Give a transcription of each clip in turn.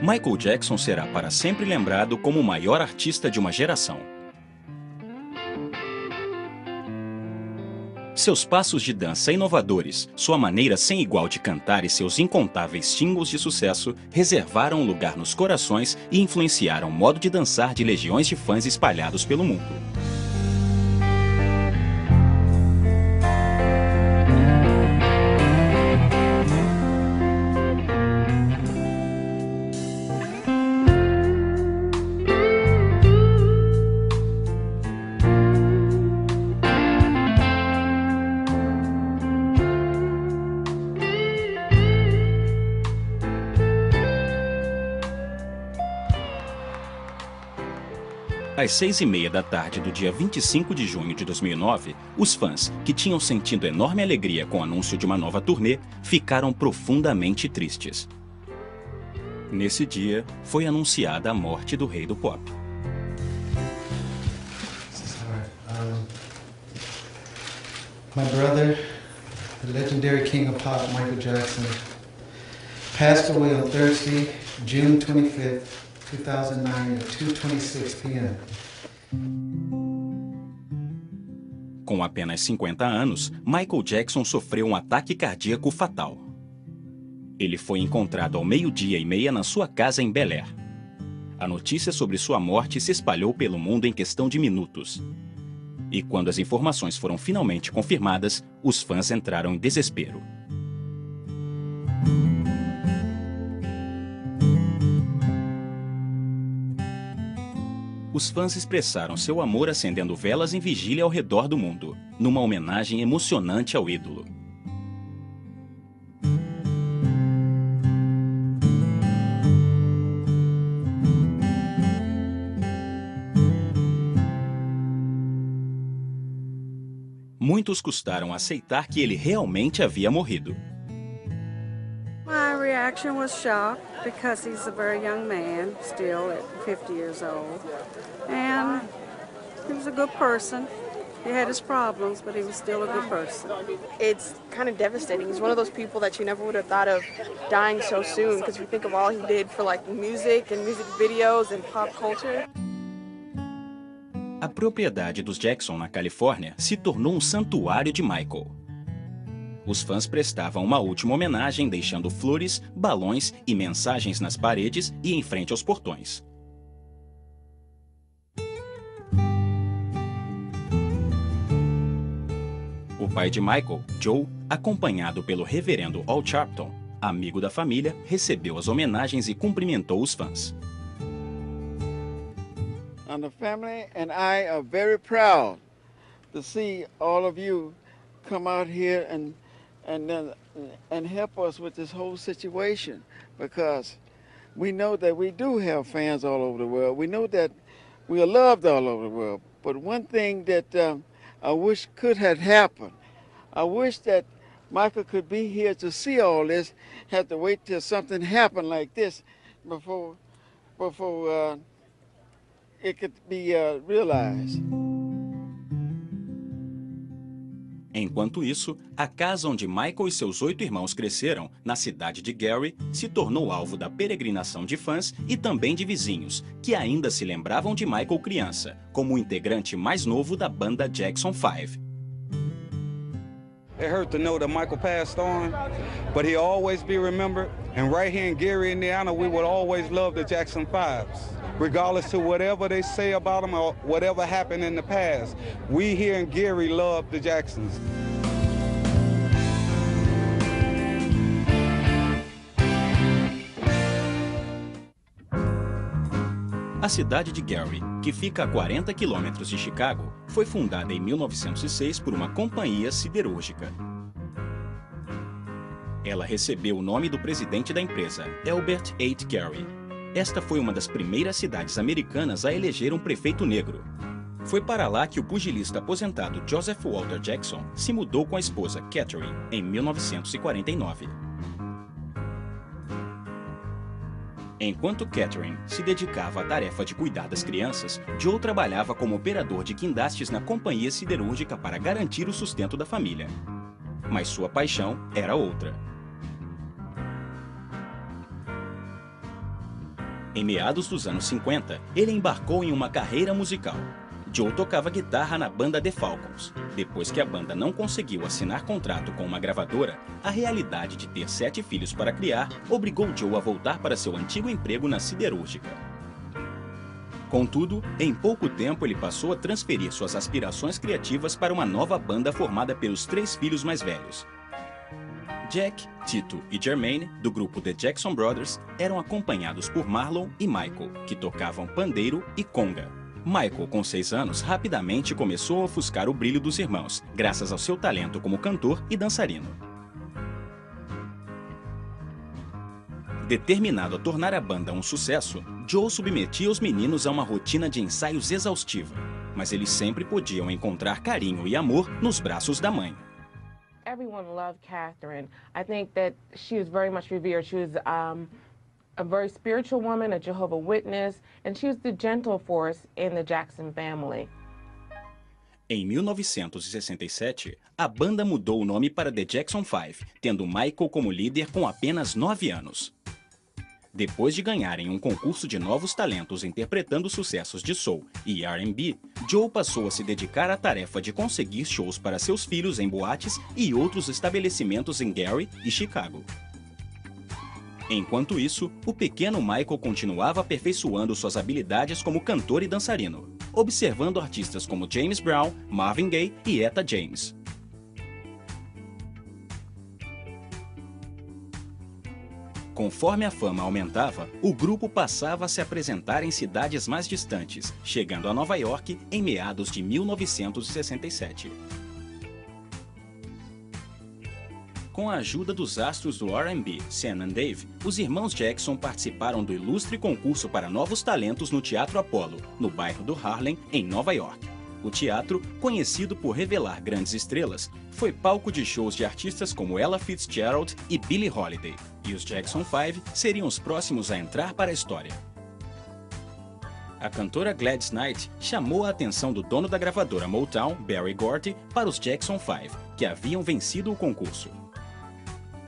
Michael Jackson será para sempre lembrado como o maior artista de uma geração. Seus passos de dança inovadores, sua maneira sem igual de cantar e seus incontáveis singles de sucesso reservaram um lugar nos corações e influenciaram o modo de dançar de legiões de fãs espalhados pelo mundo. Às 6h30 da tarde do dia 25 de junho de 2009, os fãs, que tinham sentido enorme alegria com o anúncio de uma nova turnê, ficaram profundamente tristes. Nesse dia, foi anunciada a morte do rei do pop. My brother, the legendary king of pop, Michael Jackson, passed away on Thursday, June 25th, 2009 at 2:26 p.m. Com apenas 50 anos, Michael Jackson sofreu um ataque cardíaco fatal. Ele foi encontrado ao 12h30 na sua casa em Bel Air. A notícia sobre sua morte se espalhou pelo mundo em questão de minutos. E quando as informações foram finalmente confirmadas, os fãs entraram em desespero. Os fãs expressaram seu amor acendendo velas em vigília ao redor do mundo, numa homenagem emocionante ao ídolo. Muitos custaram aceitar que ele realmente havia morrido. My reaction was shock because he's a very young man, still at 50 years old. And he was a good person. He had his problems, but he was still a good person. It's kind of devastating. He's one of those people that you never would have thought of dying so soon, because you think of all he did for like music and music videos and pop culture. A propriedade dos Jackson na Califórnia se tornou um santuário de Michael. Os fãs prestavam uma última homenagem deixando flores, balões e mensagens nas paredes e em frente aos portões. O pai de Michael, Joe, acompanhado pelo reverendo Al Sharpton, amigo da família, recebeu as homenagens e cumprimentou os fãs. And the family and I are very proud to see all of you come out here and help us with this whole situation, because we know that we do have fans all over the world. We know that we are loved all over the world. But one thing that I wish could have happened, I wish that Michael could be here to see all this, have to wait till something happened like this before it could be realized. Enquanto isso, a casa onde Michael e seus 8 irmãos cresceram, na cidade de Gary, se tornou alvo da peregrinação de fãs e também de vizinhos, que ainda se lembravam de Michael criança, como o integrante mais novo da banda Jackson 5. It hurt to know that Michael passed on, but he'll always be remembered. And right here in Gary, Indiana, we would always love the Jackson 5s. Regardless to whatever they say about them or whatever happened in the past, we here in Gary love the Jacksons. A cidade de Gary, que fica a 40 quilômetros de Chicago, foi fundada em 1906 por uma companhia siderúrgica. Ela recebeu o nome do presidente da empresa, Albert H. Gary. Esta foi uma das primeiras cidades americanas a eleger um prefeito negro. Foi para lá que o pugilista aposentado Joseph Walter Jackson se mudou com a esposa Catherine em 1949. Enquanto Catherine se dedicava à tarefa de cuidar das crianças, Joe trabalhava como operador de guindastes na companhia siderúrgica para garantir o sustento da família. Mas sua paixão era outra. Em meados dos anos 50, ele embarcou em uma carreira musical. Joe tocava guitarra na banda The Falcons. Depois que a banda não conseguiu assinar contrato com uma gravadora, a realidade de ter 7 filhos para criar obrigou Joe a voltar para seu antigo emprego na siderúrgica. Contudo, em pouco tempo ele passou a transferir suas aspirações criativas para uma nova banda formada pelos 3 filhos mais velhos. Jack, Tito e Jermaine, do grupo The Jackson Brothers, eram acompanhados por Marlon e Michael, que tocavam pandeiro e conga. Michael, com 6 anos, rapidamente começou a ofuscar o brilho dos irmãos, graças ao seu talento como cantor e dançarino. Determinado a tornar a banda um sucesso, Joe submetia os meninos a uma rotina de ensaios exaustiva, mas eles sempre podiam encontrar carinho e amor nos braços da mãe. Everyone loved Catherine. I think that she was very much revered. She was a very spiritual woman, a Jehovah's Witness, and she was the gentle force in the Jackson family. Em 1967, a banda mudou o nome para The Jackson 5, tendo Michael como líder com apenas 9 anos. Depois de ganharem um concurso de novos talentos interpretando sucessos de soul e R&B, Joe passou a se dedicar à tarefa de conseguir shows para seus filhos em boates e outros estabelecimentos em Gary e Chicago. Enquanto isso, o pequeno Michael continuava aperfeiçoando suas habilidades como cantor e dançarino, observando artistas como James Brown, Marvin Gaye e Etta James. Conforme a fama aumentava, o grupo passava a se apresentar em cidades mais distantes, chegando a Nova York em meados de 1967. Com a ajuda dos astros do R&B, Sam e Dave, os irmãos Jackson participaram do ilustre concurso para novos talentos no Teatro Apollo, no bairro do Harlem, em Nova York. O teatro, conhecido por revelar grandes estrelas, foi palco de shows de artistas como Ella Fitzgerald e Billie Holiday, e os Jackson 5 seriam os próximos a entrar para a história. A cantora Gladys Knight chamou a atenção do dono da gravadora Motown, Berry Gordy, para os Jackson 5, que haviam vencido o concurso.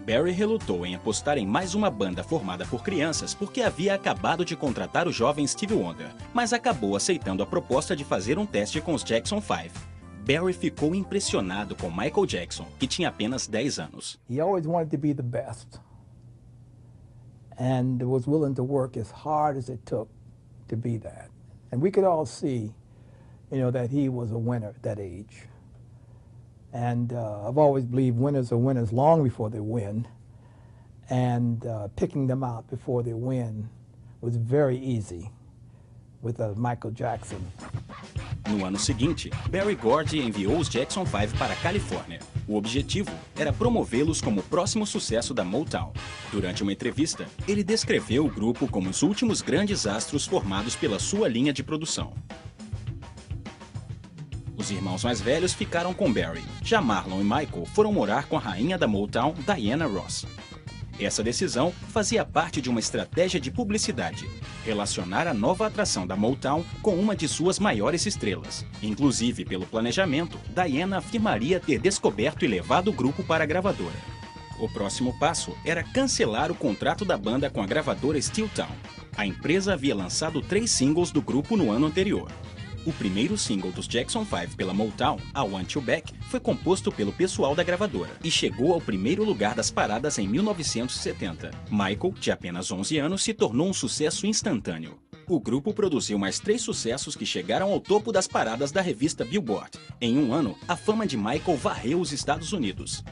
Berry relutou em apostar em mais uma banda formada por crianças porque havia acabado de contratar o jovem Stevie Wonder, mas acabou aceitando a proposta de fazer um teste com os Jackson 5. Berry ficou impressionado com Michael Jackson, que tinha apenas 10 anos. He always wanted to be the best and was willing to work as hard as it took to be that. And we could all see, that he was a winner at that age. And I've always believed winners are winners long before they win. And picking them out before they win was very easy with Michael Jackson. No ano seguinte, Berry Gordy enviou os Jackson 5 para a Califórnia. O objetivo era promovê-los como o próximo sucesso da Motown. Durante uma entrevista, ele descreveu o grupo como os últimos grandes astros formados pela sua linha de produção. Os irmãos mais velhos ficaram com Berry. Já Marlon e Michael foram morar com a rainha da Motown, Diana Ross. Essa decisão fazia parte de uma estratégia de publicidade, relacionar a nova atração da Motown com uma de suas maiores estrelas. Inclusive, pelo planejamento, Diana afirmaria ter descoberto e levado o grupo para a gravadora. O próximo passo era cancelar o contrato da banda com a gravadora Steeltown. A empresa havia lançado 3 singles do grupo no ano anterior. O primeiro single dos Jackson 5 pela Motown, I Want You Back, foi composto pelo pessoal da gravadora e chegou ao primeiro lugar das paradas em 1970. Michael, de apenas 11 anos, se tornou um sucesso instantâneo. O grupo produziu mais 3 sucessos que chegaram ao topo das paradas da revista Billboard. Em um ano, a fama de Michael varreu os Estados Unidos.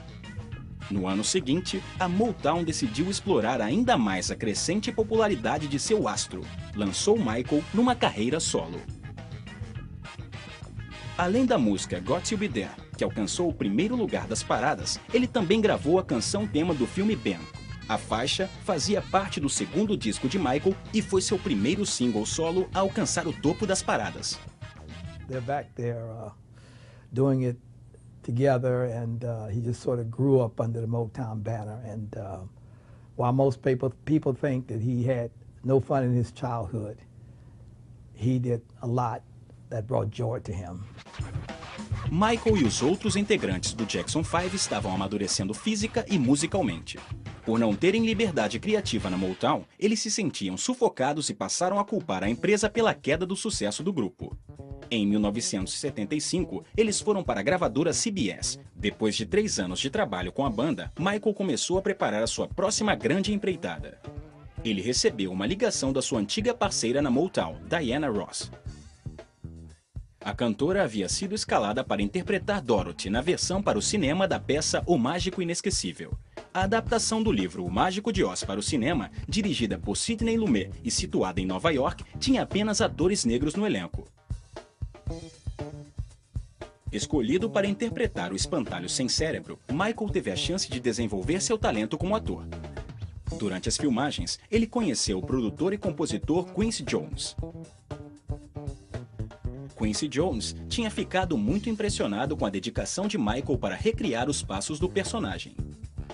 No ano seguinte, a Motown decidiu explorar ainda mais a crescente popularidade de seu astro. Lançou Michael numa carreira solo. Além da música Got to Be There, que alcançou o primeiro lugar das paradas, ele também gravou a canção tema do filme Ben. A faixa fazia parte do segundo disco de Michael e foi seu primeiro single solo a alcançar o topo das paradas. They're back there doing it together, and he just sort of grew up under the Motown banner. And while most people think that he had no fun in his childhood, he did a lot that brought joy to him. Michael e os outros integrantes do Jackson 5 estavam amadurecendo física e musicalmente. Por não terem liberdade criativa na Motown, eles se sentiam sufocados e passaram a culpar a empresa pela queda do sucesso do grupo. Em 1975, eles foram para a gravadora CBS. Depois de 3 anos de trabalho com a banda, Michael começou a preparar a sua próxima grande empreitada. Ele recebeu uma ligação da sua antiga parceira na Motown, Diana Ross. A cantora havia sido escalada para interpretar Dorothy na versão para o cinema da peça O Mágico Inesquecível. A adaptação do livro O Mágico de Oz para o cinema, dirigida por Sidney Lumet e situada em Nova York, tinha apenas atores negros no elenco. Escolhido para interpretar o espantalho sem cérebro, Michael teve a chance de desenvolver seu talento como ator. Durante as filmagens, ele conheceu o produtor e compositor Quincy Jones. Quincy Jones tinha ficado muito impressionado com a dedicação de Michael para recriar os passos do personagem.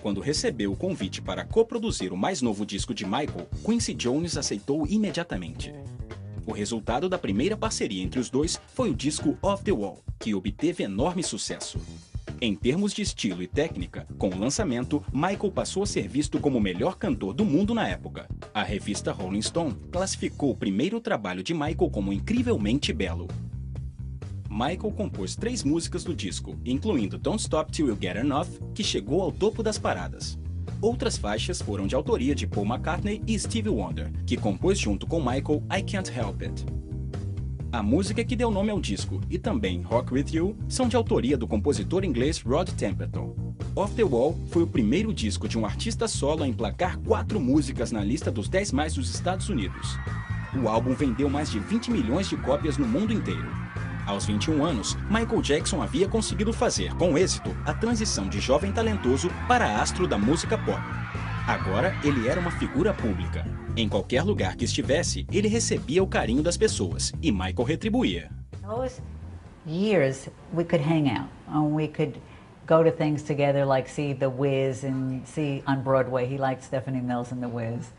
Quando recebeu o convite para coproduzir o mais novo disco de Michael, Quincy Jones aceitou imediatamente. O resultado da primeira parceria entre os dois foi o disco Off the Wall, que obteve enorme sucesso. Em termos de estilo e técnica, com o lançamento, Michael passou a ser visto como o melhor cantor do mundo na época. A revista Rolling Stone classificou o primeiro trabalho de Michael como incrivelmente belo. Michael compôs 3 músicas do disco, incluindo Don't Stop Till You Get Enough, que chegou ao topo das paradas. Outras faixas foram de autoria de Paul McCartney e Stevie Wonder, que compôs junto com Michael I Can't Help It. A música que deu nome ao disco e também Rock With You são de autoria do compositor inglês Rod Temperton. Off the Wall foi o primeiro disco de um artista solo a emplacar 4 músicas na lista dos 10 mais dos Estados Unidos. O álbum vendeu mais de 20 milhões de cópias no mundo inteiro. Aos 21 anos, Michael Jackson havia conseguido fazer, com êxito, a transição de jovem talentoso para astro da música pop. Agora, ele era uma figura pública. Em qualquer lugar que estivesse, ele recebia o carinho das pessoas, e Michael retribuía. Those years, we could hang out, and we could go to things together, like see The Wiz and see on Broadway. He liked Stephanie Mills and The Wiz.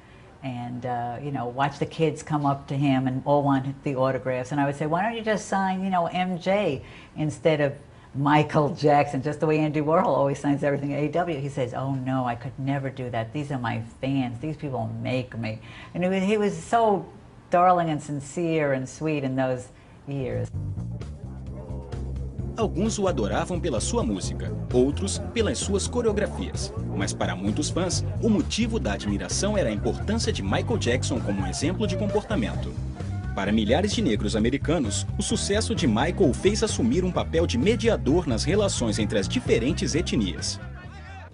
And, you know, watch the kids come up to him and all want the autographs. And I would say, why don't you just sign, you know, MJ instead of Michael Jackson, just the way Andy Warhol always signs everything at AW. He says, oh no, I could never do that. These are my fans. These people make me. And he was so darling and sincere and sweet in those years. Alguns o adoravam pela sua música, outros pelas suas coreografias. Mas para muitos fãs, o motivo da admiração era a importância de Michael Jackson como um exemplo de comportamento. Para milhares de negros americanos, o sucesso de Michael o fez assumir um papel de mediador nas relações entre as diferentes etnias.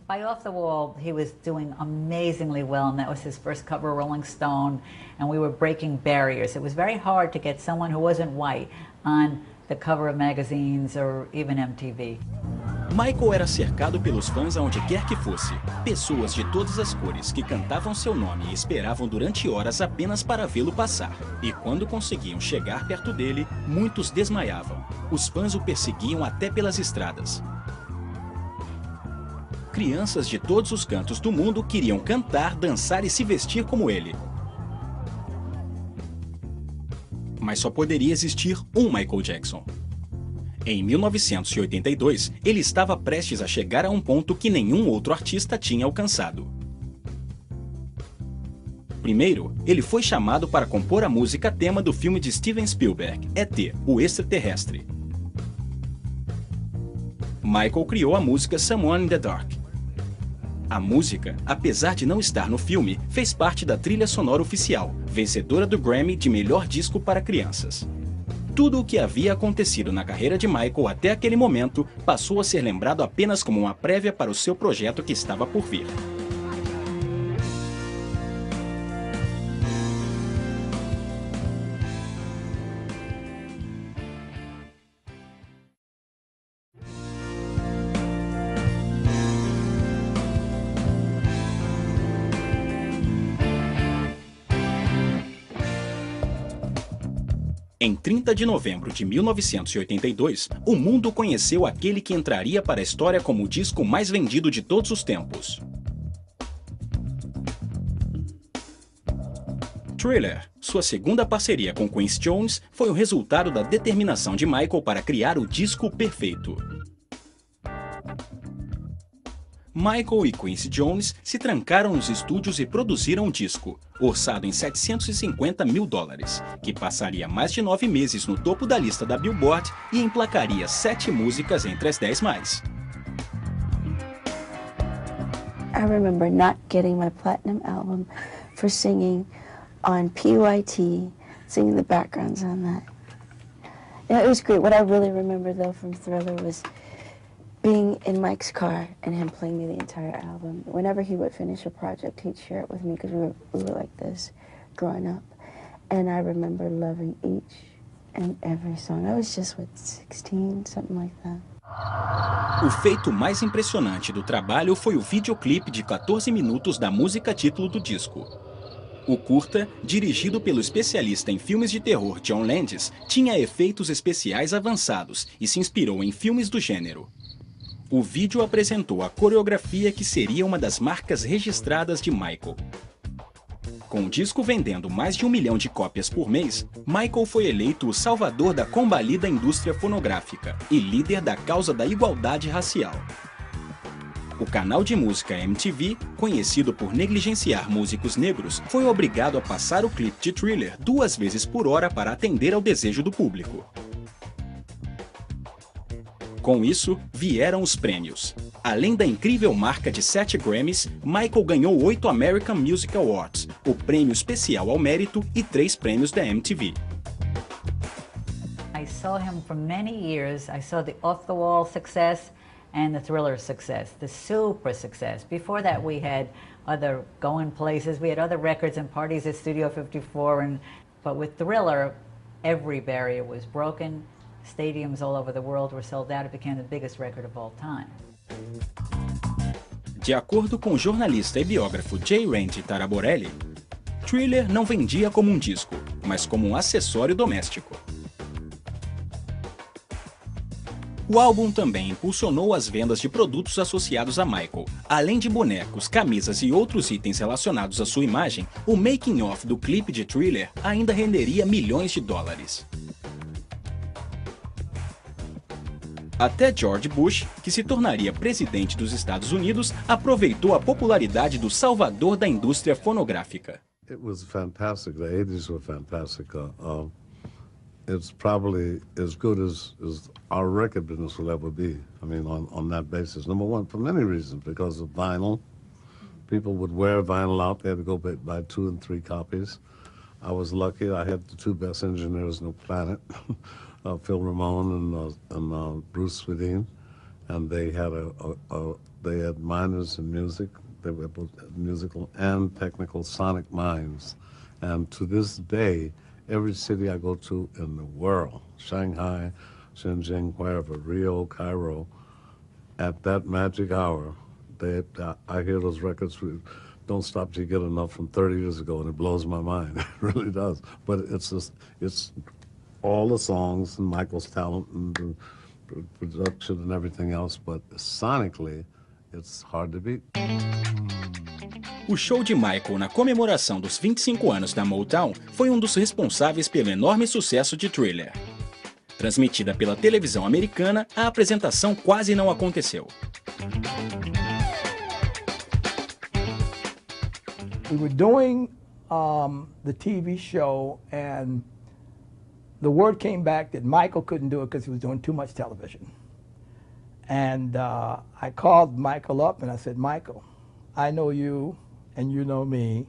By Off the Wall, he was doing amazingly well, and that was his first cover of Rolling Stone, and we were breaking barriers. It was very hard to get someone who wasn't white on the cover of magazines or even MTV. Michael era cercado pelos fãs aonde quer que fosse. Pessoas de todas as cores que cantavam seu nome e esperavam durante horas apenas para vê-lo passar. E quando conseguiam chegar perto dele, muitos desmaiavam. Os fãs o perseguiam até pelas estradas. Crianças de todos os cantos do mundo queriam cantar, dançar e se vestir como ele. Mas só poderia existir um Michael Jackson. Em 1982, ele estava prestes a chegar a um ponto que nenhum outro artista tinha alcançado. Primeiro, ele foi chamado para compor a música tema do filme de Steven Spielberg, E.T., o Extraterrestre. Michael criou a música Someone in the Dark. A música, apesar de não estar no filme, fez parte da trilha sonora oficial, vencedora do Grammy de melhor disco para crianças. Tudo o que havia acontecido na carreira de Michael até aquele momento passou a ser lembrado apenas como uma prévia para o seu projeto que estava por vir. Em 30 de novembro de 1982, o mundo conheceu aquele que entraria para a história como o disco mais vendido de todos os tempos. Thriller, sua segunda parceria com Quincy Jones, foi o resultado da determinação de Michael para criar o disco perfeito. Michael e Quincy Jones se trancaram nos estúdios e produziram um disco, orçado em $750 mil, que passaria mais de 9 meses no topo da lista da Billboard e emplacaria 7 músicas entre as 10 mais. I remember not getting my platinum album for singing on PYT, singing the backgrounds on that. Yeah, it was great. What I really remember, though, from Thriller was being in Mike's car and him playing me the entire album. Whenever he would finish a project, he'd share it with me because we were like this growing up. And I remember loving each and every song. I was just, 16, something like that. O feito mais impressionante do trabalho foi o videoclipe de 14 minutos da música título do disco. O curta, dirigido pelo especialista em filmes de terror John Landis, tinha efeitos especiais avançados e se inspirou em filmes do gênero. O vídeo apresentou a coreografia que seria uma das marcas registradas de Michael. Com o disco vendendo mais de 1 milhão de cópias por mês, Michael foi eleito o salvador da combalida indústria fonográfica e líder da causa da igualdade racial. O canal de música MTV, conhecido por negligenciar músicos negros, foi obrigado a passar o clipe de Thriller 2 vezes por hora para atender ao desejo do público. Com isso, vieram os prêmios. Além da incrível marca de 7 Grammys, Michael ganhou 8 American Music Awards, o prêmio especial ao mérito e 3 prêmios da MTV. I saw him for many years. I saw the Off the Wall success and the Thriller success, the super success. Before that, we had other going places. We had other records and parties at Studio 54. But with Thriller, every barrier was broken. Stadiums all over the world were sold out. It became the biggest record of all time. De acordo com o jornalista e biógrafo J. Randy Taraborelli, Thriller não vendia como um disco, mas como um acessório doméstico. O álbum também impulsionou as vendas de produtos associados a Michael. Além de bonecos, camisas e outros itens relacionados à sua imagem, o making-of do clipe de Thriller ainda renderia milhões de dólares. Até George Bush, que se tornaria presidente dos Estados Unidos, aproveitou a popularidade do salvador da indústria fonográfica. It was fantastic. The 80s were fantastic. It's probably as good as our record business will ever be. I mean, on that basis. Number one, for many reasons, because of vinyl. People would wear vinyl out. They had to go buy 2 and 3 copies. I was lucky. I had the 2 best engineers on the planet, Phil Ramone and Bruce Swedien, and they had they had minors in music. They were both musical and technical sonic minds, and to this day, every city I go to in the world, Shanghai, Shenzhen, wherever, Rio, Cairo, at that magic hour, I hear those records. Don't stop till you get enough from 30 years ago, and it blows my mind. It really does. But it's all the songs and Michael's talent and the production and everything else, but sonically, it's hard to beat. O show de Michael na comemoração dos 25 anos da Motown foi um dos responsáveis pelo enorme sucesso de Thriller. Transmitida pela televisão americana, a apresentação quase não aconteceu. We were doing the TV show, and the word came back that Michael couldn't do it because he was doing too much television. And I called Michael up and I said, Michael, I know you and you know me,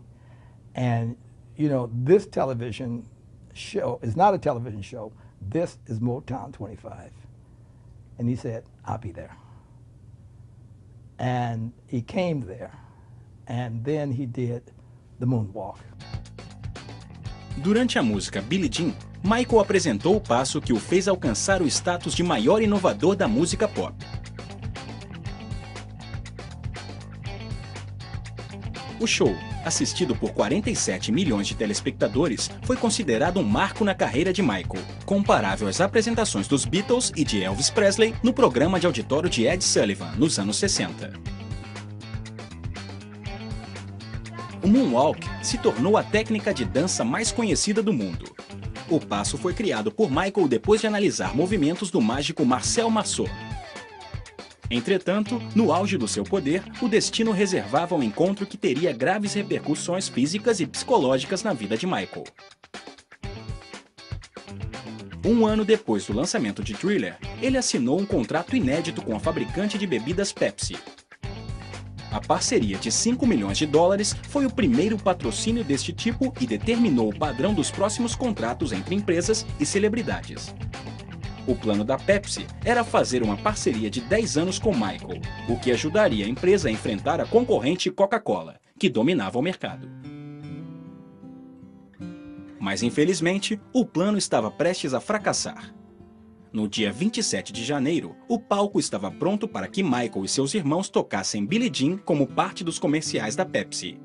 and you know this television show is not a television show. This is Motown 25. And he said, I'll be there. And he came there. And then he did the moonwalk. Durante a música Billie Jean, Michael apresentou o passo que o fez alcançar o status de maior inovador da música pop. O show, assistido por 47 milhões de telespectadores, foi considerado um marco na carreira de Michael, comparável às apresentações dos Beatles e de Elvis Presley no programa de auditório de Ed Sullivan, nos anos 60. O moonwalk se tornou a técnica de dança mais conhecida do mundo. O passo foi criado por Michael depois de analisar movimentos do mágico Marcel Marceau. Entretanto, no auge do seu poder, o destino reservava um encontro que teria graves repercussões físicas e psicológicas na vida de Michael. Um ano depois do lançamento de Thriller, ele assinou um contrato inédito com a fabricante de bebidas Pepsi. A parceria de $5 milhões foi o primeiro patrocínio deste tipo e determinou o padrão dos próximos contratos entre empresas e celebridades. O plano da Pepsi era fazer uma parceria de 10 anos com Michael, o que ajudaria a empresa a enfrentar a concorrente Coca-Cola, que dominava o mercado. Mas infelizmente, o plano estava prestes a fracassar. No dia 27 de janeiro, o palco estava pronto para que Michael e seus irmãos tocassem Billie Jean como parte dos comerciais da Pepsi.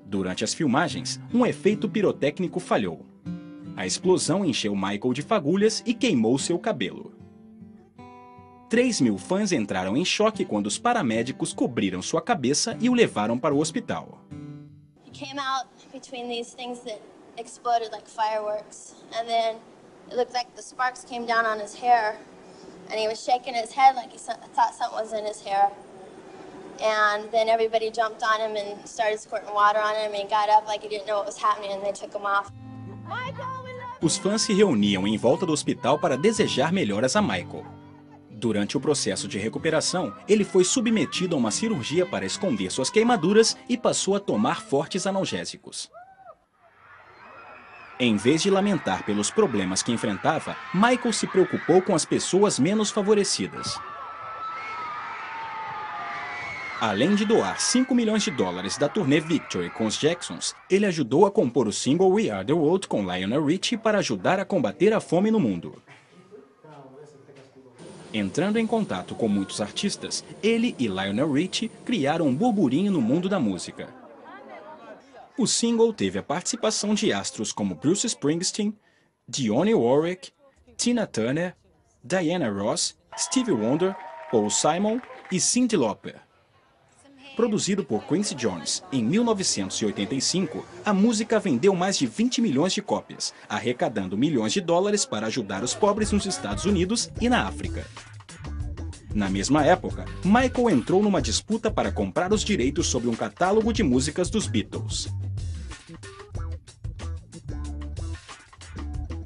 Durante as filmagens, um efeito pirotécnico falhou. A explosão encheu Michael de fagulhas e queimou seu cabelo. 3.000 fãs entraram em choque quando os paramédicos cobriram sua cabeça e o levaram para o hospital. He came out between these things that exploded like fireworks, and then it looked like the sparks came down on his hair, and he was shaking his head like he thought something was in his hair. And then everybody jumped on him and started squirting water on him, and he got up like he didn't know what was happening, and they took him off. Os fãs se reuniam em volta do hospital para desejar melhoras a Michael. Durante o processo de recuperação, ele foi submetido a uma cirurgia para esconder suas queimaduras e passou a tomar fortes analgésicos. Em vez de lamentar pelos problemas que enfrentava, Michael se preocupou com as pessoas menos favorecidas. Além de doar $5 milhões da turnê Victory com os Jacksons, ele ajudou a compor o single We Are The World com Lionel Richie para ajudar a combater a fome no mundo. Entrando em contato com muitos artistas, ele e Lionel Richie criaram um burburinho no mundo da música. O single teve a participação de astros como Bruce Springsteen, Dionne Warwick, Tina Turner, Diana Ross, Stevie Wonder, Paul Simon e Cyndi Lauper. Produzido por Quincy Jones em 1985, a música vendeu mais de 20 milhões de cópias, arrecadando milhões de dólares para ajudar os pobres nos Estados Unidos e na África. Na mesma época, Michael entrou numa disputa para comprar os direitos sobre um catálogo de músicas dos Beatles.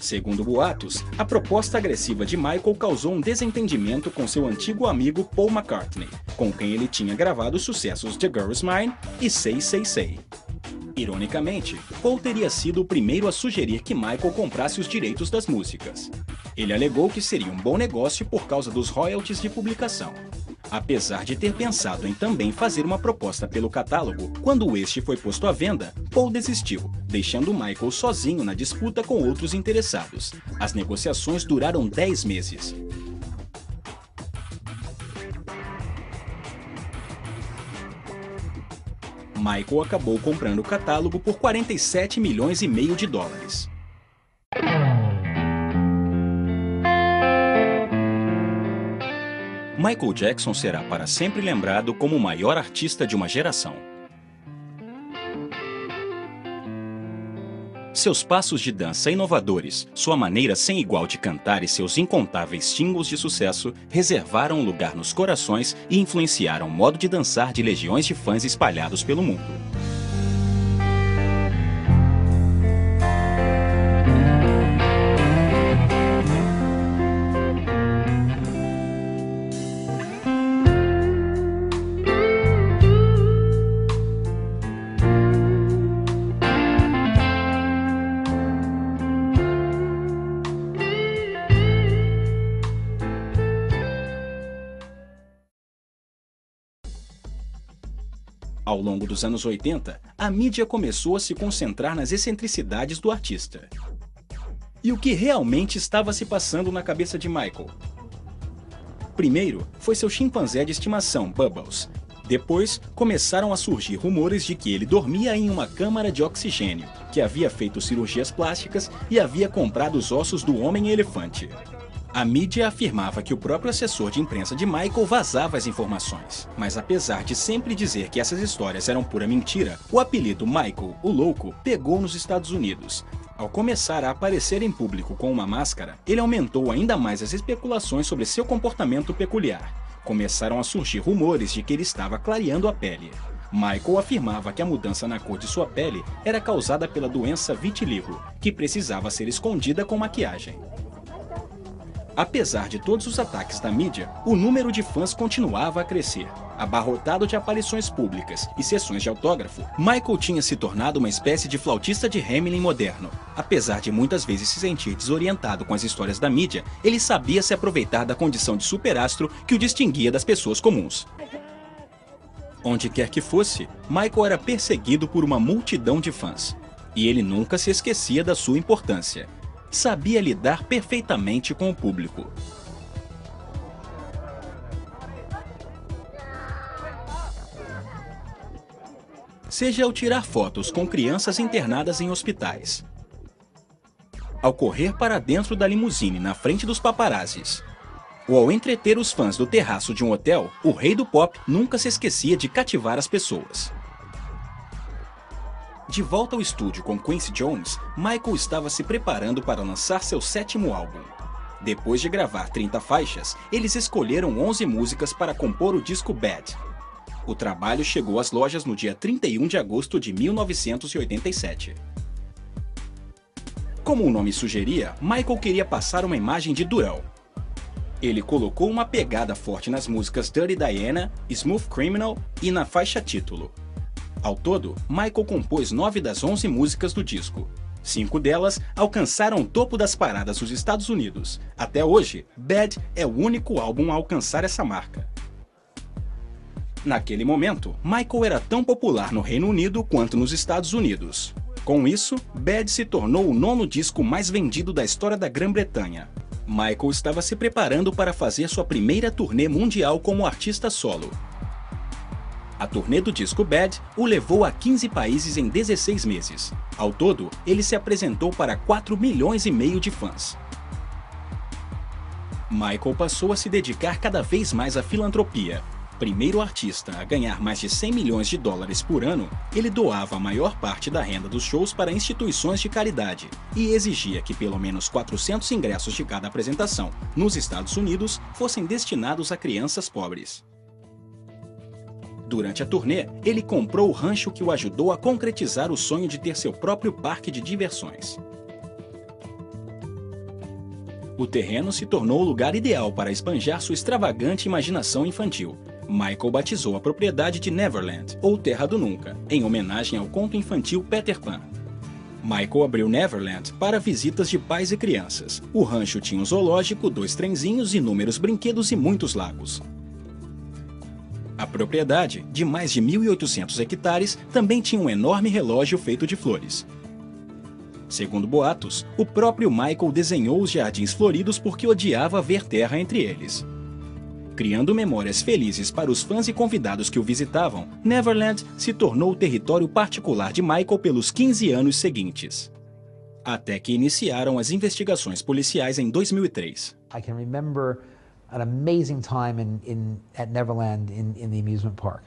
Segundo boatos, a proposta agressiva de Michael causou um desentendimento com seu antigo amigo Paul McCartney, com quem ele tinha gravado os sucessos The Girl Is Mine e Say Say Say. Ironicamente, Paul teria sido o primeiro a sugerir que Michael comprasse os direitos das músicas. Ele alegou que seria um bom negócio por causa dos royalties de publicação. Apesar de ter pensado em também fazer uma proposta pelo catálogo, quando este foi posto à venda, Paul desistiu, deixando Michael sozinho na disputa com outros interessados. As negociações duraram 10 meses. Michael acabou comprando o catálogo por $47,5 milhões. Michael Jackson será para sempre lembrado como o maior artista de uma geração. Seus passos de dança inovadores, sua maneira sem igual de cantar e seus incontáveis singles de sucesso reservaram um lugar nos corações e influenciaram o modo de dançar de legiões de fãs espalhados pelo mundo. Ao longo dos anos 80, a mídia começou a se concentrar nas excentricidades do artista. E o que realmente estava se passando na cabeça de Michael? Primeiro, foi seu chimpanzé de estimação, Bubbles. Depois, começaram a surgir rumores de que ele dormia em uma câmara de oxigênio, que havia feito cirurgias plásticas e havia comprado os ossos do Homem-Elefante. A mídia afirmava que o próprio assessor de imprensa de Michael vazava as informações. Mas apesar de sempre dizer que essas histórias eram pura mentira, o apelido Michael, o Louco, pegou nos Estados Unidos. Ao começar a aparecer em público com uma máscara, ele aumentou ainda mais as especulações sobre seu comportamento peculiar. Começaram a surgir rumores de que ele estava clareando a pele. Michael afirmava que a mudança na cor de sua pele era causada pela doença vitiligo, que precisava ser escondida com maquiagem. Apesar de todos os ataques da mídia, o número de fãs continuava a crescer. Abarrotado de aparições públicas e sessões de autógrafo, Michael tinha se tornado uma espécie de flautista de Hamelin moderno. Apesar de muitas vezes se sentir desorientado com as histórias da mídia, ele sabia se aproveitar da condição de superastro que o distinguia das pessoas comuns. Onde quer que fosse, Michael era perseguido por uma multidão de fãs. E ele nunca se esquecia da sua importância. Sabia lidar perfeitamente com o público. Seja ao tirar fotos com crianças internadas em hospitais, ao correr para dentro da limusine na frente dos paparazzis, ou ao entreter os fãs do terraço de um hotel, o rei do pop nunca se esquecia de cativar as pessoas. De volta ao estúdio com Quincy Jones, Michael estava se preparando para lançar seu 7º álbum. Depois de gravar 30 faixas, eles escolheram 11 músicas para compor o disco Bad. O trabalho chegou às lojas no dia 31 de agosto de 1987. Como o nome sugeria, Michael queria passar uma imagem de durão. Ele colocou uma pegada forte nas músicas Dirty Diana, Smooth Criminal e na faixa título. Ao todo, Michael compôs 9 das 11 músicas do disco. 5 delas alcançaram o topo das paradas dos Estados Unidos. Até hoje, Bad é o único álbum a alcançar essa marca. Naquele momento, Michael era tão popular no Reino Unido quanto nos Estados Unidos. Com isso, Bad se tornou o 9º disco mais vendido da história da Grã-Bretanha. Michael estava se preparando para fazer sua primeira turnê mundial como artista solo. A turnê do disco Bad o levou a 15 países em 16 meses. Ao todo, ele se apresentou para 4,5 milhões de fãs. Michael passou a se dedicar cada vez mais à filantropia. Primeiro artista a ganhar mais de 100 milhões de dólares por ano, ele doava a maior parte da renda dos shows para instituições de caridade e exigia que pelo menos 400 ingressos de cada apresentação nos Estados Unidos fossem destinados a crianças pobres. Durante a turnê, ele comprou o rancho que o ajudou a concretizar o sonho de ter seu próprio parque de diversões. O terreno se tornou o lugar ideal para esbanjar sua extravagante imaginação infantil. Michael batizou a propriedade de Neverland, ou Terra do Nunca, em homenagem ao conto infantil Peter Pan. Michael abriu Neverland para visitas de pais e crianças. O rancho tinha um zoológico, 2 trenzinhos, inúmeros brinquedos e muitos lagos. A propriedade, de mais de 1.800 hectares, também tinha um enorme relógio feito de flores. Segundo boatos, o próprio Michael desenhou os jardins floridos porque odiava ver terra entre eles. Criando memórias felizes para os fãs e convidados que o visitavam, Neverland se tornou o território particular de Michael pelos 15 anos seguintes. Até que iniciaram as investigações policiais em 2003. I can remember an amazing time at Neverland in the amusement park.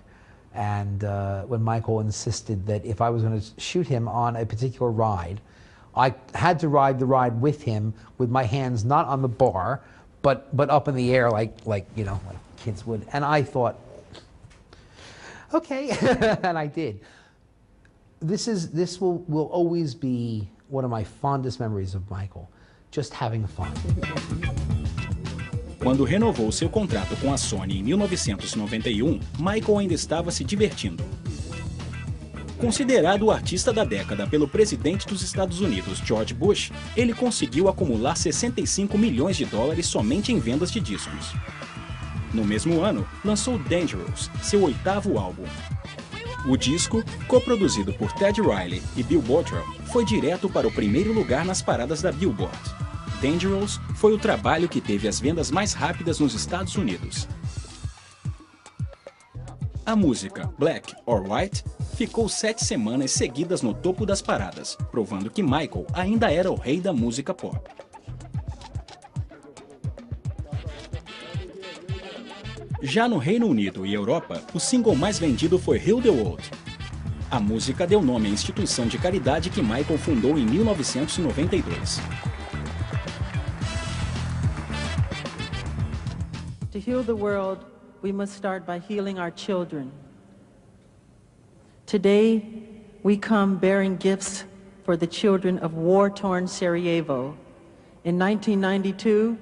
And when Michael insisted that if I was going to shoot him on a particular ride, I had to ride the ride with him with my hands not on the bar, but up in the air like you know, like kids would. And I thought, okay, and I did. This will always be one of my fondest memories of Michael, just having fun. Quando renovou seu contrato com a Sony em 1991, Michael ainda estava se divertindo. Considerado o artista da década pelo presidente dos Estados Unidos, George Bush, ele conseguiu acumular 65 milhões de dólares somente em vendas de discos. No mesmo ano, lançou Dangerous, seu 8º álbum. O disco, coproduzido por Ted Riley e Bill Bottrell, foi direto para o primeiro lugar nas paradas da Billboard. Dangerous foi o trabalho que teve as vendas mais rápidas nos Estados Unidos. A música Black or White ficou 7 semanas seguidas no topo das paradas, provando que Michael ainda era o rei da música pop. Já no Reino Unido e Europa, o single mais vendido foi Heal the World. A música deu nome à instituição de caridade que Michael fundou em 1992. To heal the world, we must start by healing our children. Today, we come bearing gifts for the children of war-torn Sarajevo. In 1992,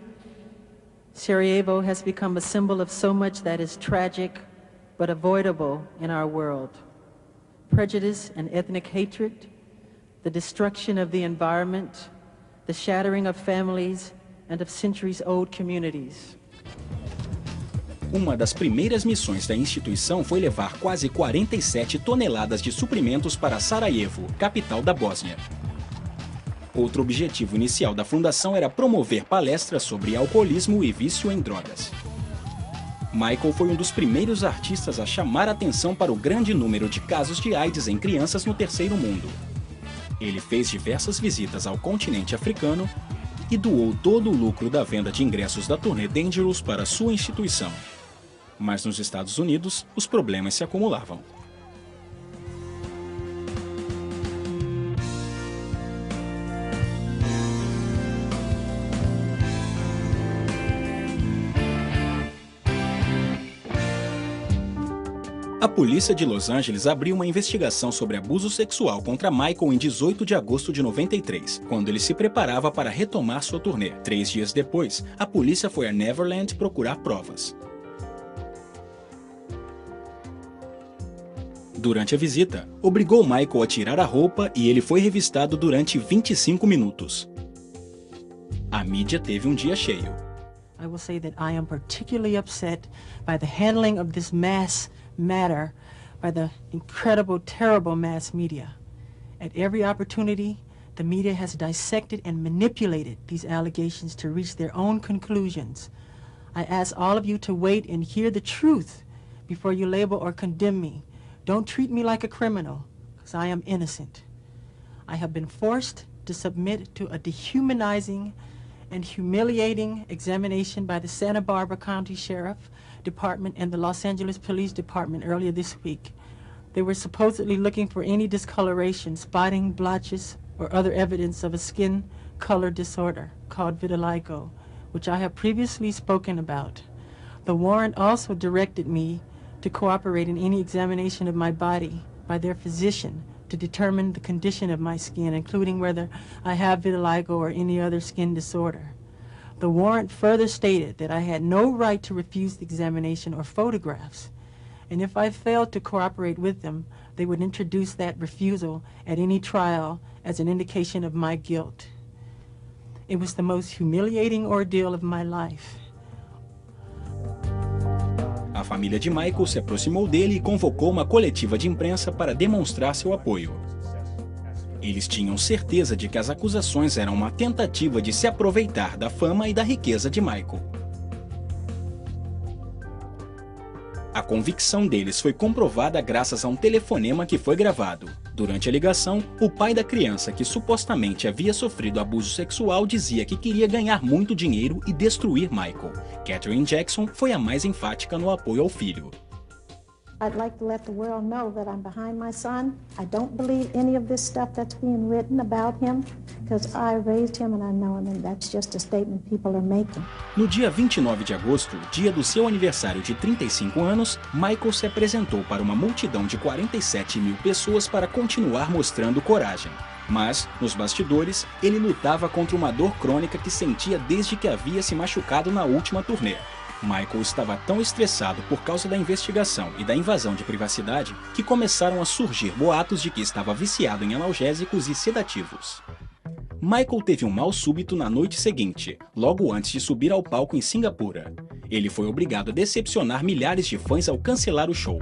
Sarajevo has become a symbol of so much that is tragic but avoidable in our world. Prejudice and ethnic hatred, the destruction of the environment, the shattering of families and of centuries-old communities. Uma das primeiras missões da instituição foi levar quase 47 toneladas de suprimentos para Sarajevo, capital da Bósnia. Outro objetivo inicial da fundação era promover palestras sobre alcoolismo e vício em drogas. Michael foi um dos primeiros artistas a chamar a atenção para o grande número de casos de AIDS em crianças no terceiro mundo. Ele fez diversas visitas ao continente africano e doou todo o lucro da venda de ingressos da turnê Dangerous para sua instituição. Mas nos Estados Unidos, os problemas se acumulavam. A polícia de Los Angeles abriu uma investigação sobre abuso sexual contra Michael em 18 de agosto de 93, quando ele se preparava para retomar sua turnê. 3 dias depois, a polícia foi a Neverland procurar provas. Durante a visita, obrigou Michael a tirar a roupa e ele foi revistado durante 25 minutos. A mídia teve um dia cheio. I will say that I am particularly upset by the handling of this mass matter by the incredible, terrible mass media. At every opportunity, the media has dissected and manipulated these allegations to reach their own conclusions. I ask all of you to wait and hear the truth before you label or condemn me. Don't treat me like a criminal, because I am innocent. I have been forced to submit to a dehumanizing and humiliating examination by the Santa Barbara County Sheriff Department and the Los Angeles Police Department earlier this week. They were supposedly looking for any discoloration, spotting, blotches, or other evidence of a skin color disorder called vitiligo, which I have previously spoken about. The warrant also directed me to cooperate in any examination of my body by their physician to determine the condition of my skin, including whether I have vitiligo or any other skin disorder. The warrant further stated that I had no right to refuse the examination or photographs, and if I failed to cooperate with them, they would introduce that refusal at any trial as an indication of my guilt. It was the most humiliating ordeal of my life. A família de Michael se aproximou dele e convocou uma coletiva de imprensa para demonstrar seu apoio. Eles tinham certeza de que as acusações eram uma tentativa de se aproveitar da fama e da riqueza de Michael. A convicção deles foi comprovada graças a um telefonema que foi gravado. Durante a ligação, o pai da criança que supostamente havia sofrido abuso sexual dizia que queria ganhar muito dinheiro e destruir Michael. Katherine Jackson foi a mais enfática no apoio ao filho. I'd like to let the world know that I'm behind my son. I don't believe any of this stuff that's being written about him, because I raised him and I know him, and that's just a statement people are making. No dia 29 de agosto, dia do seu aniversário de 35 anos, Michael se apresentou para uma multidão de 47 mil pessoas para continuar mostrando coragem. Mas, nos bastidores, ele lutava contra uma dor crônica que sentia desde que havia se machucado na última turnê. Michael estava tão estressado por causa da investigação e da invasão de privacidade que começaram a surgir boatos de que estava viciado em analgésicos e sedativos. Michael teve um mal súbito na noite seguinte, logo antes de subir ao palco em Singapura. Ele foi obrigado a decepcionar milhares de fãs ao cancelar o show.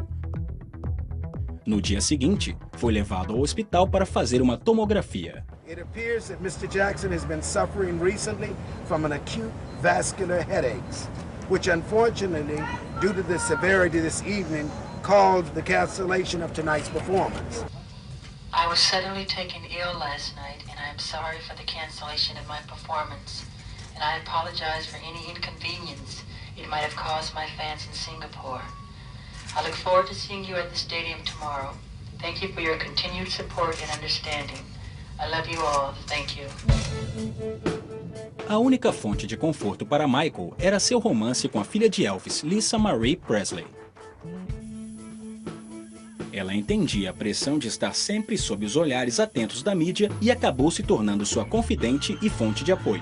No dia seguinte, foi levado ao hospital para fazer uma tomografia. It appears that Mr. Jackson has been suffering recently from an acute vascular headaches, which unfortunately, due to the severity this evening, caused the cancellation of tonight's performance. I was suddenly taken ill last night, and I am sorry for the cancellation of my performance, and I apologize for any inconvenience it might have caused my fans in Singapore. I look forward to seeing you at the stadium tomorrow. Thank you for your continued support and understanding. I love you all. Thank you. A única fonte de conforto para Michael era seu romance com a filha de Elvis, Lisa Marie Presley. Ela entendia a pressão de estar sempre sob os olhares atentos da mídia e acabou se tornando sua confidente e fonte de apoio.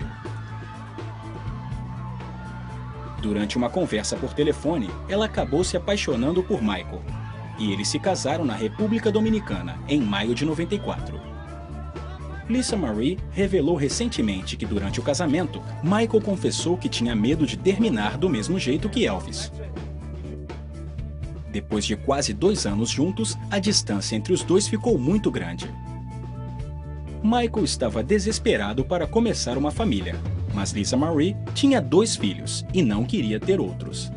Durante uma conversa por telefone, ela acabou se apaixonando por Michael, e eles se casaram na República Dominicana, em maio de 94. Lisa Marie revelou recentemente que durante o casamento, Michael confessou que tinha medo de terminar do mesmo jeito que Elvis. Depois de quase 2 anos juntos, a distância entre os dois ficou muito grande. Michael estava desesperado para começar uma família, mas Lisa Marie tinha 2 filhos e não queria ter outros.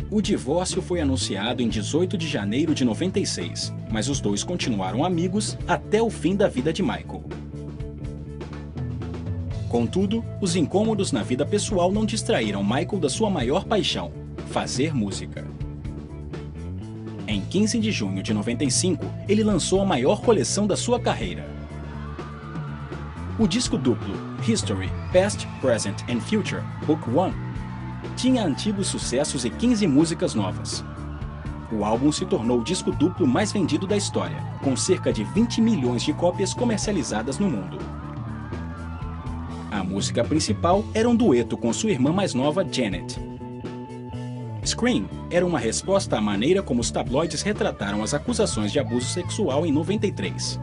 O divórcio foi anunciado em 18 de janeiro de 96, mas os dois continuaram amigos até o fim da vida de Michael. Contudo, os incômodos na vida pessoal não distraíram Michael da sua maior paixão, fazer música. Em 15 de junho de 95, ele lançou a maior coleção da sua carreira. O disco duplo History, Past, Present and Future, Book 1, tinha antigos sucessos e 15 músicas novas. O álbum se tornou o disco duplo mais vendido da história, com cerca de 20 milhões de cópias comercializadas no mundo. A música principal era um dueto com sua irmã mais nova, Janet. Scream era uma resposta à maneira como os tabloides retrataram as acusações de abuso sexual em 93.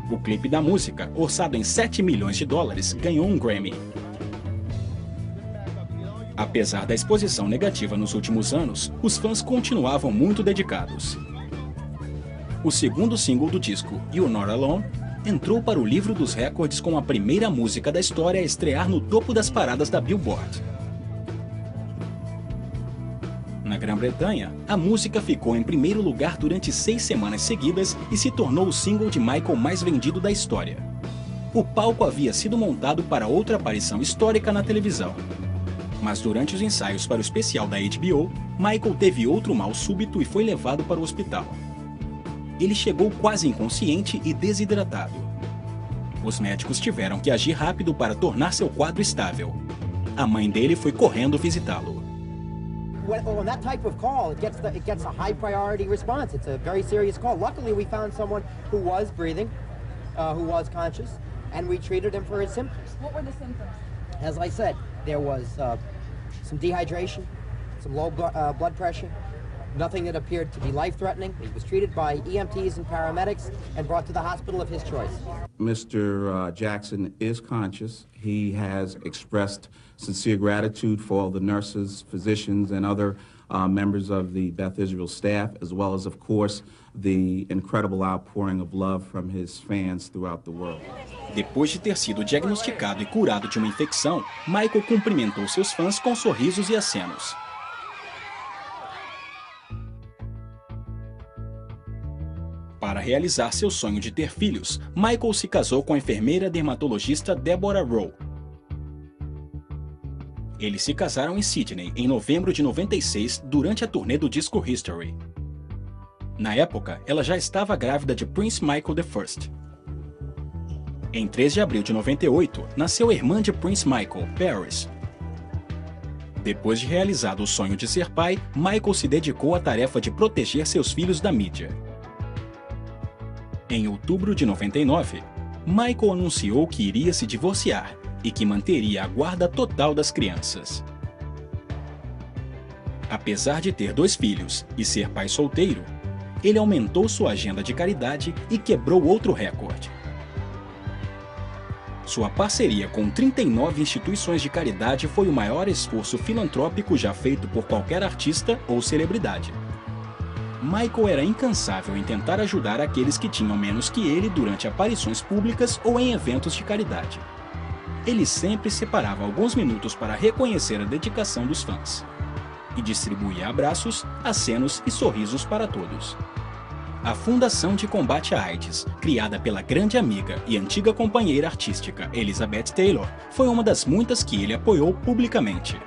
O clipe da música, orçado em 7 milhões de dólares, ganhou um Grammy. Apesar da exposição negativa nos últimos anos, os fãs continuavam muito dedicados. O segundo single do disco, You're Not Alone, entrou para o livro dos recordes como a primeira música da história a estrear no topo das paradas da Billboard. Na Grã-Bretanha, a música ficou em primeiro lugar durante 6 semanas seguidas e se tornou o single de Michael mais vendido da história. O palco havia sido montado para outra aparição histórica na televisão. Mas durante os ensaios para o especial da HBO, Michael teve outro mal súbito e foi levado para o hospital. Ele chegou quase inconsciente e desidratado. Os médicos tiveram que agir rápido para tornar seu quadro estável. A mãe dele foi correndo visitá-lo. On that type of call, it gets a high priority response. It's a very serious call. Luckily, we found someone who was breathing, who was conscious, and we treated him for his symptoms. What were the symptoms? As I said, there was some dehydration, some low blood pressure, nothing that appeared to be life-threatening. He was treated by EMTs and paramedics and brought to the hospital of his choice. Mr. Jackson is conscious. He has expressed sincere gratitude for all the nurses, physicians, and other members of the Beth Israel staff, as well as, of course, the incredible outpouring of love from his fans throughout the world. Depois de ter sido diagnosticado e curado de uma infecção, Michael cumprimentou seus fãs com sorrisos e acenos. Para realizar seu sonho de ter filhos, Michael se casou com a enfermeira dermatologista Deborah Rowe. Eles se casaram em Sydney em novembro de 96 durante a turnê do disco History. Na época, ela já estava grávida de Prince Michael I. Em 3 de abril de 98, nasceu a irmã de Prince Michael, Paris. Depois de realizado o sonho de ser pai, Michael se dedicou à tarefa de proteger seus filhos da mídia. Em outubro de 99, Michael anunciou que iria se divorciar e que manteria a guarda total das crianças. Apesar de ter 2 filhos e ser pai solteiro, ele aumentou sua agenda de caridade e quebrou outro recorde. Sua parceria com 39 instituições de caridade foi o maior esforço filantrópico já feito por qualquer artista ou celebridade. Michael era incansável em tentar ajudar aqueles que tinham menos que ele durante aparições públicas ou em eventos de caridade. Ele sempre separava alguns minutos para reconhecer a dedicação dos fãs e distribuía abraços, acenos e sorrisos para todos. A Fundação de Combate à AIDS, criada pela grande amiga e antiga companheira artística Elizabeth Taylor, foi uma das muitas que ele apoiou publicamente.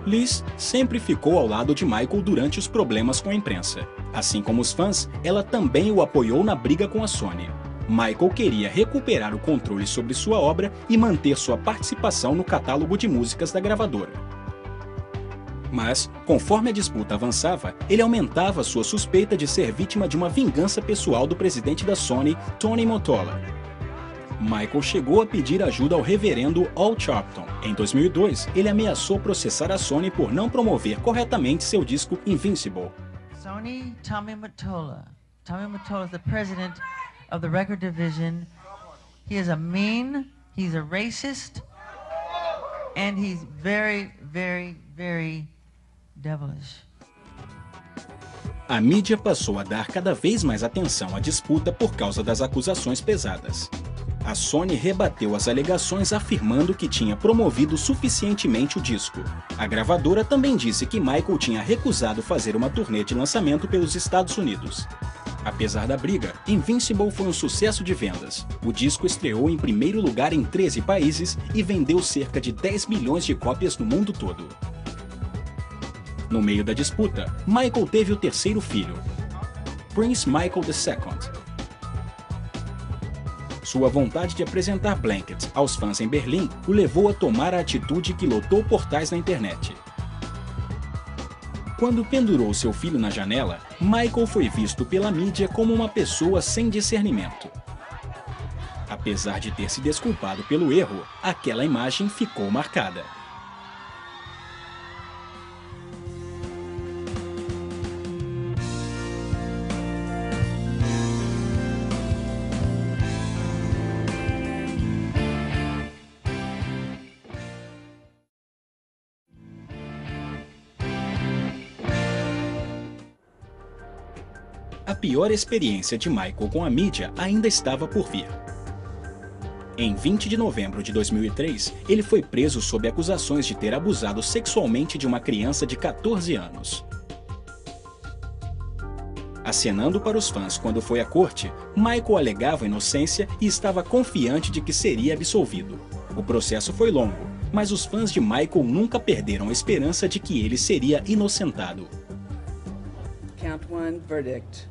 Liz sempre ficou ao lado de Michael durante os problemas com a imprensa. Assim como os fãs, ela também o apoiou na briga com a Sony. Michael queria recuperar o controle sobre sua obra e manter sua participação no catálogo de músicas da gravadora. Mas, conforme a disputa avançava, ele aumentava sua suspeita de ser vítima de uma vingança pessoal do presidente da Sony, Tony Mottola. Michael chegou a pedir ajuda ao reverendo Al Sharpton. Em 2002, ele ameaçou processar a Sony por não promover corretamente seu disco Invincible. Sony, Tommy Mottola. Tommy Mottola is the president of the record division. He is a mean, he's a racist, and he's very, very, very devilish. A mídia passou a dar cada vez mais atenção à disputa por causa das acusações pesadas. A Sony rebateu as alegações afirmando que tinha promovido suficientemente o disco. A gravadora também disse que Michael tinha recusado fazer uma turnê de lançamento pelos Estados Unidos. Apesar da briga, Invincible foi um sucesso de vendas. O disco estreou em primeiro lugar em 13 países e vendeu cerca de 10 milhões de cópias no mundo todo. No meio da disputa, Michael teve o terceiro filho, Prince Michael II. Sua vontade de apresentar Blanket aos fãs em Berlim o levou a tomar a atitude que lotou portais na internet. Quando pendurou seu filho na janela, Michael foi visto pela mídia como uma pessoa sem discernimento. Apesar de ter se desculpado pelo erro, aquela imagem ficou marcada. A pior experiência de Michael com a mídia ainda estava por vir. Em 20 de novembro de 2003, ele foi preso sob acusações de ter abusado sexualmente de uma criança de 14 anos. Acenando para os fãs quando foi à corte, Michael alegava inocência e estava confiante de que seria absolvido. O processo foi longo, mas os fãs de Michael nunca perderam a esperança de que ele seria inocentado. Count 1, verdict.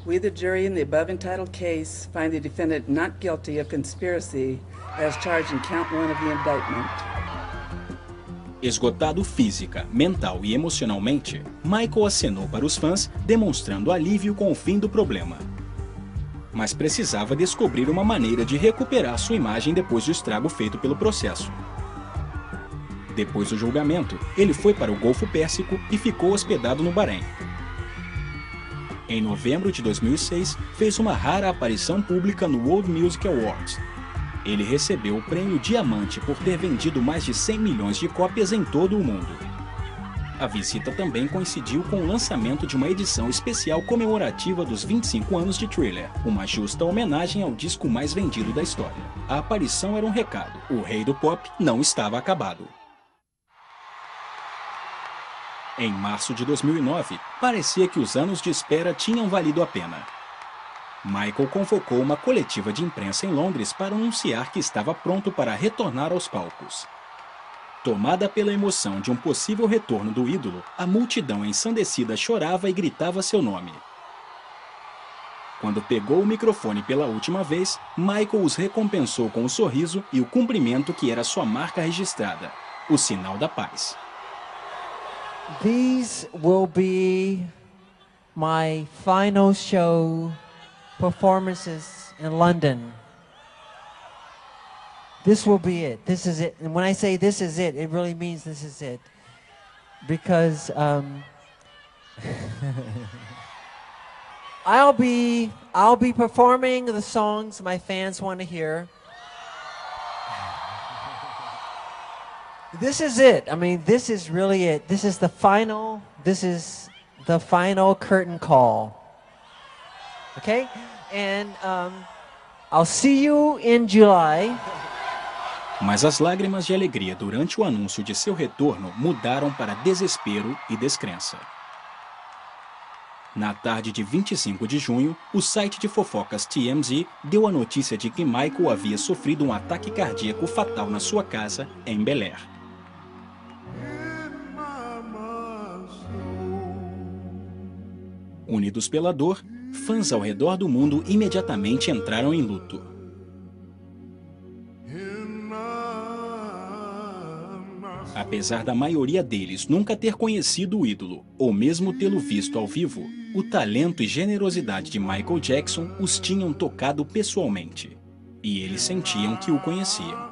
We, the jury in the above entitled case, find the defendant not guilty of conspiracy as charged in count 1 of the indictment. Esgotado física, mental e emocionalmente, Michael acenou para os fãs, demonstrando alívio com o fim do problema. Mas precisava descobrir uma maneira de recuperar sua imagem depois do estrago feito pelo processo. Depois do julgamento, ele foi para o Golfo Pérsico e ficou hospedado no Bahrein. Em novembro de 2006, fez uma rara aparição pública no World Music Awards. Ele recebeu o prêmio Diamante por ter vendido mais de 100 milhões de cópias em todo o mundo. A visita também coincidiu com o lançamento de uma edição especial comemorativa dos 25 anos de Thriller, uma justa homenagem ao disco mais vendido da história. A aparição era um recado: o rei do pop não estava acabado. Em março de 2009, parecia que os anos de espera tinham valido a pena. Michael convocou uma coletiva de imprensa em Londres para anunciar que estava pronto para retornar aos palcos. Tomada pela emoção de um possível retorno do ídolo, a multidão ensandecida chorava e gritava seu nome. Quando pegou o microfone pela última vez, Michael os recompensou com um sorriso e o cumprimento que era sua marca registrada, o sinal da paz. These will be my final show performances in London. This will be it. This is it. And when I say this is it really means this is it. Because I'll be performing the songs my fans want to hear. This is it. I mean, this is really it. This is the final curtain call. Okay? And I'll see you in July. Mas as lágrimas de alegria durante o anúncio de seu retorno mudaram para desespero e descrença. Na tarde de 25 de junho, o site de fofocas TMZ deu a notícia de que Michael havia sofrido um ataque cardíaco fatal na sua casa, em Bel Air. Unidos pela dor, fãs ao redor do mundo imediatamente entraram em luto. Apesar da maioria deles nunca ter conhecido o ídolo, ou mesmo tê-lo visto ao vivo, o talento e generosidade de Michael Jackson os tinham tocado pessoalmente. E eles sentiam que o conheciam.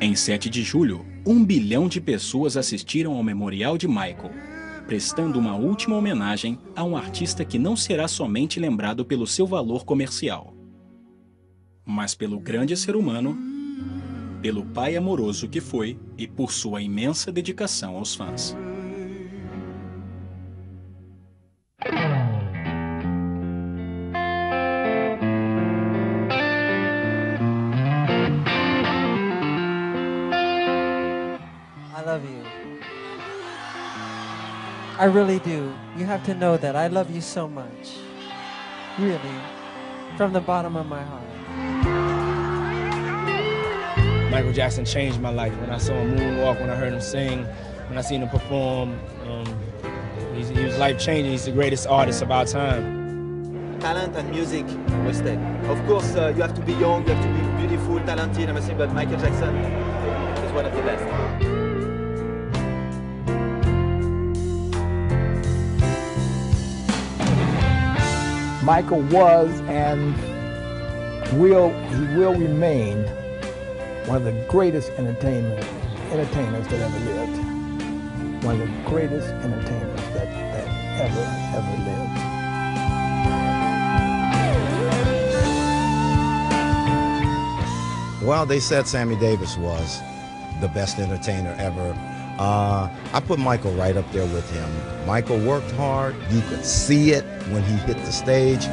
Em 7 de julho, 1 bilhão de pessoas assistiram ao memorial de Michael, prestando uma última homenagem a um artista que não será somente lembrado pelo seu valor comercial, mas pelo grande ser humano, pelo pai amoroso que foi e por sua imensa dedicação aos fãs. I love you. I really do. You have to know that I love you so much. Really. From the bottom of my heart. Michael Jackson changed my life. When I saw him moonwalk, when I heard him sing, when I seen him perform, he was life-changing. He's the greatest artist of our time. Talent and music mistake. Of course, you have to be young, you have to be beautiful, talented, everything, but Michael Jackson is one of the best. Michael was and he will remain one of the greatest entertainers that ever lived. One of the greatest entertainers that ever lived. Well, they said Sammy Davis was the best entertainer ever. I put Michael right up there with him. Michael worked hard. You could see it when he hit the stage.